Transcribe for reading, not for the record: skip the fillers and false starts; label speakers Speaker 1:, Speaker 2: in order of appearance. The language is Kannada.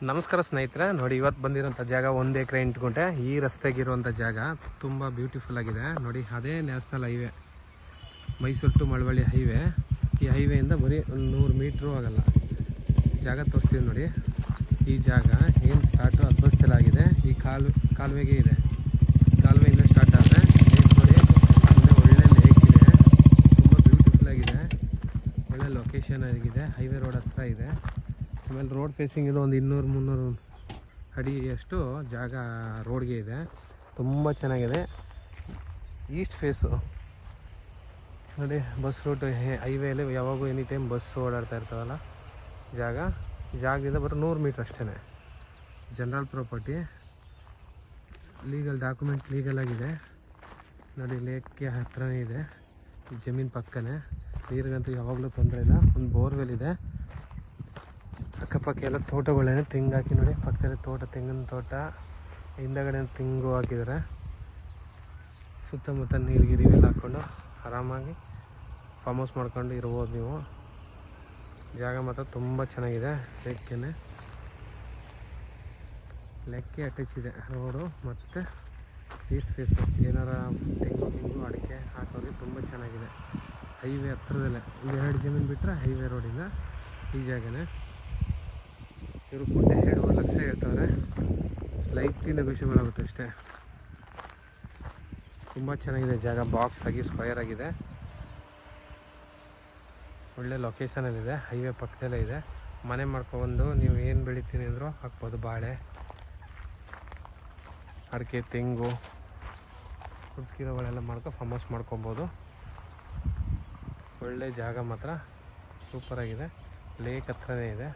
Speaker 1: ನಮಸ್ಕಾರ ಸ್ನೇಹಿತರೆ, ನೋಡಿ ಇವತ್ತು ಬಂದಿರೋಂಥ ಜಾಗ 1 ಎಕರೆ 8 ಗುಂಟೆ. ಈ ರಸ್ತೆಗಿರುವಂಥ ಜಾಗ ತುಂಬ ಬ್ಯೂಟಿಫುಲ್ ಆಗಿದೆ. ನೋಡಿ ಅದೇ national highway, Mysuru to Malavalli highway. ಈ ಹೈವೇಯಿಂದ ಬರೀ 100 ಮೀಟ್ರು ಆಗಲ್ಲ. ಜಾಗ ತೋರಿಸ್ತೀವಿ ನೋಡಿ. ಈ ಜಾಗ ಏನು ಸ್ಟಾರ್ಟು ಅದ್ಭುತಲಾಗಿದೆ. ಈ ಕಾಲುವೆಗೆ ಇದೆ. ಕಾಲುವೆಯಿಂದ ಸ್ಟಾರ್ಟ್ ಆದರೆ ನೋಡಿ, ಒಳ್ಳೆ ಲೇಕ್ ಇದೆ, ತುಂಬ ಬ್ಯೂಟಿಫುಲ್ ಆಗಿದೆ, ಒಳ್ಳೆ ಲೊಕೇಶನ್ ಆಗಿದೆ, ಹೈವೇ ರೋಡ್ ಹತ್ರ ಇದೆ. ಆಮೇಲೆ ರೋಡ್ ಫೇಸಿಂಗ್ ಇದು ಒಂದು 200-300 ಅಡಿಯಷ್ಟು ಜಾಗ ರೋಡ್ಗೆ ಇದೆ. ತುಂಬ ಚೆನ್ನಾಗಿದೆ. ಈಸ್ಟ್ ಫೇಸು ನೋಡಿ, ಬಸ್ ರೂಟ್ ಹೈವೇಲಿ ಯಾವಾಗೂ ಎನಿ ಟೈಮ್ ಬಸ್ ಓಡಾಡ್ತಾ ಇರ್ತಾವಲ್ಲ ಜಾಗದಿಂದ ಬರೋ 100 ಮೀಟ್ರ್ ಅಷ್ಟೇ. General property, legal document legal ಆಗಿದೆ ನೋಡಿ. ಲೇಕ್ಗೆ ಹತ್ರನೇ ಇದೆ, ಜಮೀನು ಪಕ್ಕನೇ. ನೀರಿಗಂತೂ ಯಾವಾಗಲೂ ತೊಂದರೆ ಇಲ್ಲ. ಒಂದು ಬೋರ್ವೆಲ್ ಇದೆ. ಅಕ್ಕಪಕ್ಕ ಎಲ್ಲ ತೋಟಗಳೇನೆ, ತೆಂಗು ಹಾಕಿ ನೋಡಿ. ಪಕ್ಕದಲ್ಲಿ ತೋಟ, ತೆಂಗಿನ ತೋಟ, ಹಿಂದಗಡೆ ತೆಂಗು ಹಾಕಿದ್ದಾರೆ. ಸುತ್ತಮುತ್ತ ನೀರಿಗೆಲ್ಲ ಹಾಕ್ಕೊಂಡು ಆರಾಮಾಗಿ ಫಾರ್ಮ್ ಹೌಸ್ ಮಾಡ್ಕೊಂಡು ಇರ್ಬೋದು ನೀವು. ಜಾಗ ಮಾತ್ರ ತುಂಬ ಚೆನ್ನಾಗಿದೆ. ಲೆಕ್ಕೆ ಅಟ್ಯಾಚ್ ಇದೆ ರೋಡು ಮತ್ತು ಈಸ್ಟ್ ಫೇಸು. ಏನಾರ ತೆಂಗು ಅಡಿಕೆ ಹಾಕೋರಿಗೆ ತುಂಬ ಚೆನ್ನಾಗಿದೆ. ಹೈವೇ ಹತ್ರದಲ್ಲೇ ಒಂದು 2 ಜಮೀನು ಬಿಟ್ಟರೆ ಹೈವೇ ರೋಡಿಂದ ಈ ಜಾಗನೇ. ಇವರು ಕೊಟ್ಟೆ 2.5 ಲಕ್ಷ ಹೇಳ್ತಾರೆ. ಸ್ಲೈಟ್ಲಿ ನೆಗೋಷಿಯಬಲ್ ಆಗುತ್ತೆ ಅಷ್ಟೇ. ತುಂಬ ಚೆನ್ನಾಗಿದೆ ಜಾಗ. ಬಾಕ್ಸ್ ಆಗಿ ಸ್ಕ್ವಯರ್ ಆಗಿದೆ, ಒಳ್ಳೆ ಲೊಕೇಶನಲ್ಲಿದೆ. ಹೈವೇ ಪಕ್ಕದಲ್ಲೇ ಇದೆ. ಮನೆ ಮಾಡ್ಕೊಬಂದು ನೀವು ಏನು ಬೆಳಿತೀನಿ ಅಂದರೂ ಹಾಕ್ಬೋದು. ಬಾಳೆ, ಅಡಿಕೆ, ತೆಂಗು, ಕುರ್ಸ್ಕಿರೋಗಳೆಲ್ಲ ಫಾರ್ಮ್ ಹೌಸ್ ಮಾಡ್ಕೊಬೋದು. ಒಳ್ಳೆ ಜಾಗ ಮಾತ್ರ ಸೂಪರಾಗಿದೆ. ಲೇಕ್ ಹತ್ರನೇ ಇದೆ.